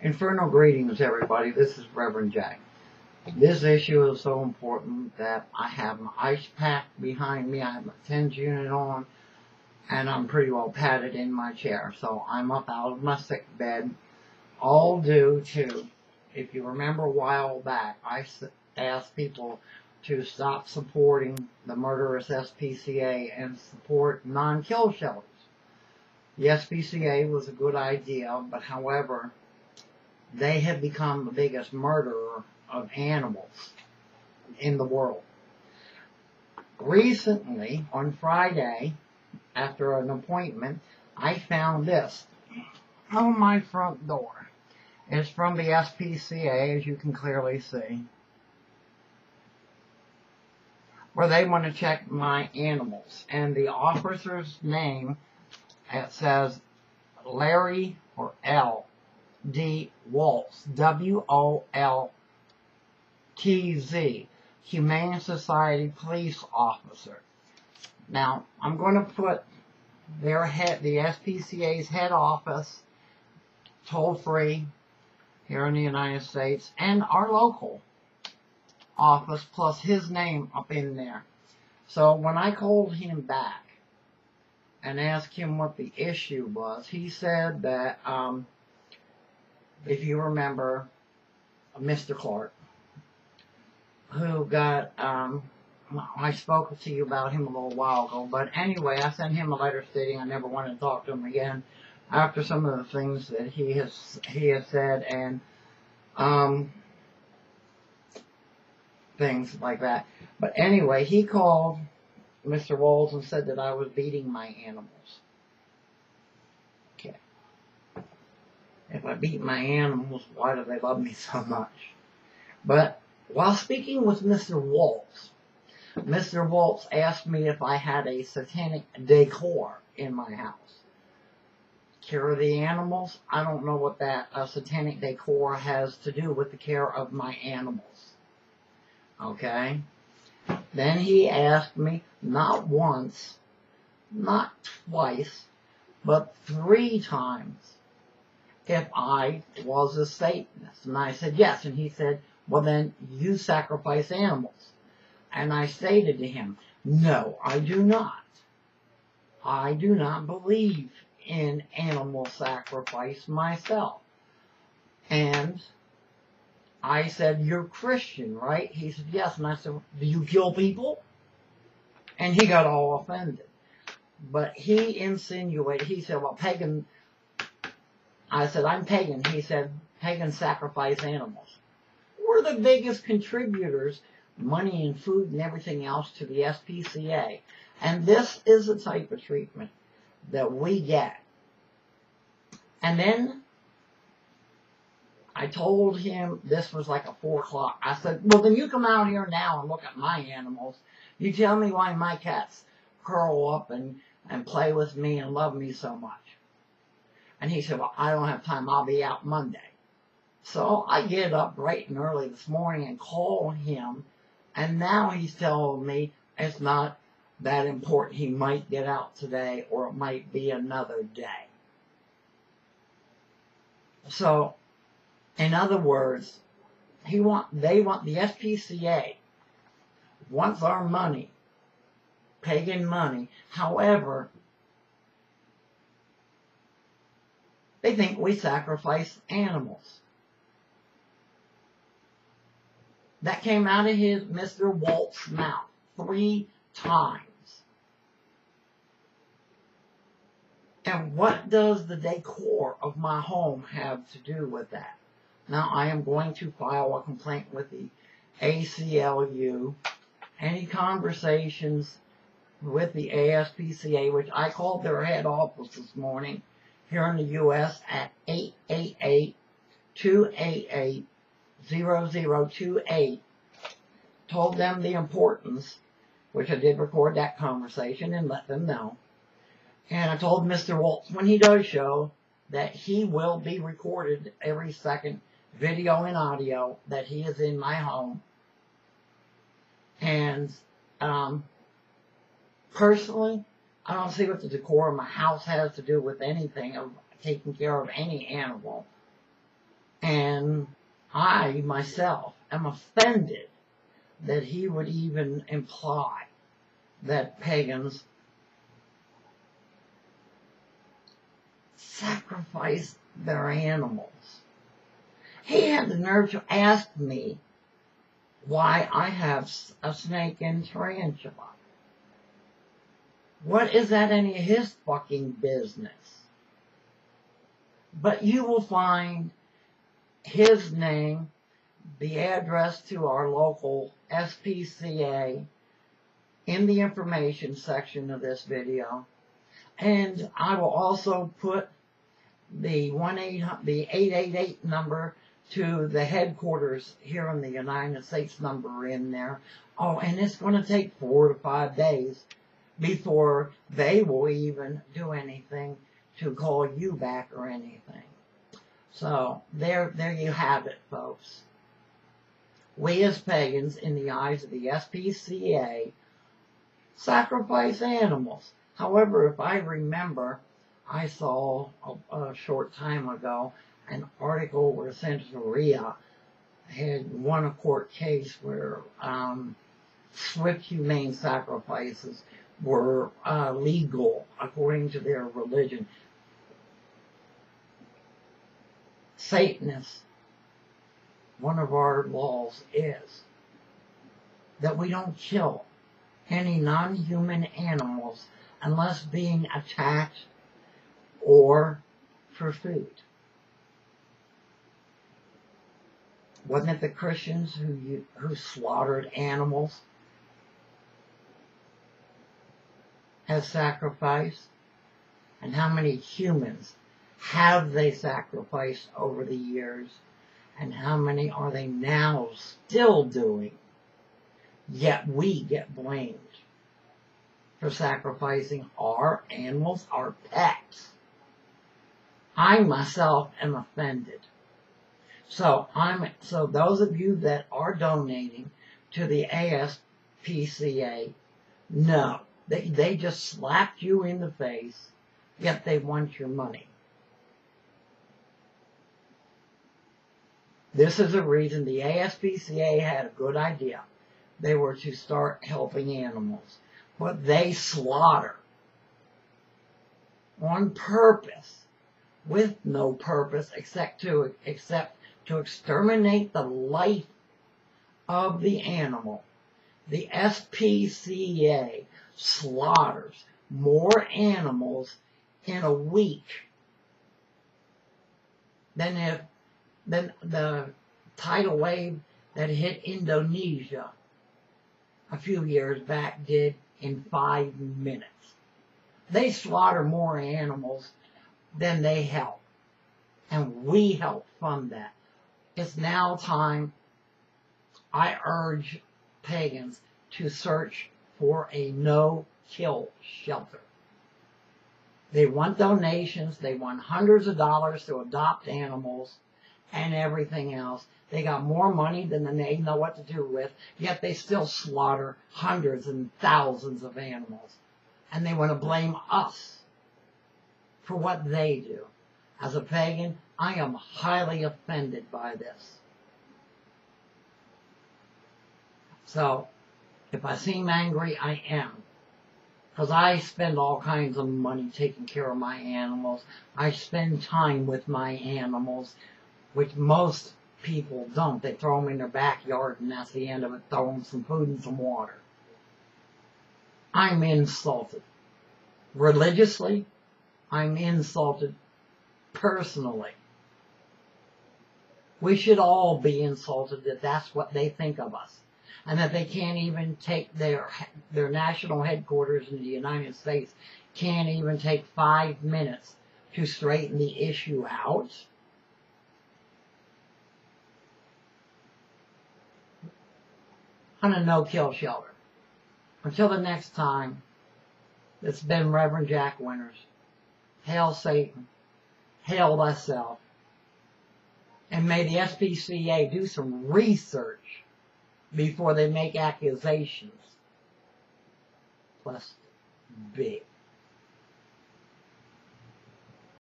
Infernal greetings, everybody. This is Reverend Jack. This issue is so important that I have my ice pack behind me. I have my TENS unit on, and I'm pretty well padded in my chair. So I'm up out of my sick bed, all due to, if you remember a while back, I asked people to stop supporting the murderous SPCA and support non-kill shelters. The SPCA was a good idea, but however, they have become the biggest murderer of animals in the world. Recently, on Friday, after an appointment, I found this on my front door. It's from the SPCA, as you can clearly see, where they want to check my animals. And the officer's name, it says Larry or L. D. Waltz, W-O-L-T-Z, Humane Society Police Officer. Now, I'm going to put their head, the SPCA's head office, toll-free here in the United States, and our local office, plus his name up in there. So when I called him back and asked him what the issue was, he said that, if you remember, Mr. Clark, who got, I spoke to you about him a little while ago, but anyway, I sent him a letter stating I never wanted to talk to him again after some of the things that he has said and, things like that. But anyway, he called Mr. Walls and said that I was beating my animals. Okay. If I beat my animals, why do they love me so much? But while speaking with Mr. Waltz asked me if I had a satanic decor in my house. Care of the animals? I don't know what that satanic decor has to do with the care of my animals. Okay? Then he asked me, not once, not twice, but 3 times, if I was a Satanist. And I said, yes. And he said, well, then you sacrifice animals. And I stated to him, no, I do not. I do not believe in animal sacrifice myself. And I said, you're Christian, right? He said, yes. And I said, do you kill people? And he got all offended. But he insinuated, he said, well, pagan. I said, I'm pagan. He said, pagans sacrifice animals. We're the biggest contributors, money and food and everything else, to the SPCA. And this is the type of treatment that we get. And then I told him this was like a 4 o'clock. I said, well, then you come out here now and look at my animals. You tell me why my cats curl up and play with me and love me so much. And he said, well, I don't have time. I'll be out Monday. So I get up bright and early this morning and call him. And now he's telling me it's not that important. He might get out today, or it might be another day. So, in other words, the SPCA wants our money, pagan money. However, they think we sacrifice animals. That came out of Mr. Waltz's mouth 3 times. And what does the decor of my home have to do with that? Now, I am going to file a complaint with the ACLU. Any conversations with the ASPCA, which I called their head office this morning here in the U.S. at 888-288-0028, told them the importance, which I did record that conversation and let them know. And I told Mr. Waltz, when he does show, that he will be recorded every second, video and audio, that he is in my home. And personally, I don't see what the decor of my house has to do with anything of taking care of any animal. And I, myself, am offended that he would even imply that pagans sacrifice their animals. He had the nerve to ask me why I have a snake and tarantula. What is that any of his fucking business? But you will find his name, the address to our local SPCA in the information section of this video. And I will also put the 888 number to the headquarters here in the United States number in there. Oh, and it's going to take 4 to 5 days before they will even do anything to call you back or anything. So, there you have it, folks. We as pagans, in the eyes of the SPCA, sacrifice animals. However, if I remember, I saw a short time ago an article where Santeria had won a court case where swift, humane sacrifices were legal according to their religion. Satanists, one of our laws is that we don't kill any non-human animals unless being attacked or for food. Wasn't it the Christians who slaughtered animals as sacrifice? And how many humans have they sacrificed over the years? And how many are they now still doing? Yet we get blamed for sacrificing our animals, our pets. I myself am offended. So those of you that are donating to the ASPCA, no, they just slapped you in the face, yet they want your money. This is the reason the ASPCA had a good idea. They were to start helping animals. But they slaughter on purpose, with no purpose except to exterminate the life of the animal. The SPCA slaughters more animals in a week than the tidal wave that hit Indonesia a few years back did in 5 minutes. They slaughter more animals than they help. And we help fund that. It's now time, I urge pagans to search for a no-kill shelter. They want donations, they want hundreds of dollars to adopt animals and everything else. They got more money than they know what to do with, yet they still slaughter hundreds and thousands of animals. And they want to blame us for what they do. As a pagan, I am highly offended by this. So, if I seem angry, I am. Because I spend all kinds of money taking care of my animals. I spend time with my animals, which most people don't. They throw them in their backyard and that's the end of it. Throw them some food and some water. I'm insulted. Religiously, I'm insulted personally. We should all be insulted that that's what they think of us. And that they can't even take their national headquarters in the United States can't even take 5 minutes to straighten the issue out. On a no-kill shelter. Until the next time, it's been Reverend Jack Winters. Hail Satan. Hail thyself. And may the SPCA do some research before they make accusations. Plus, big.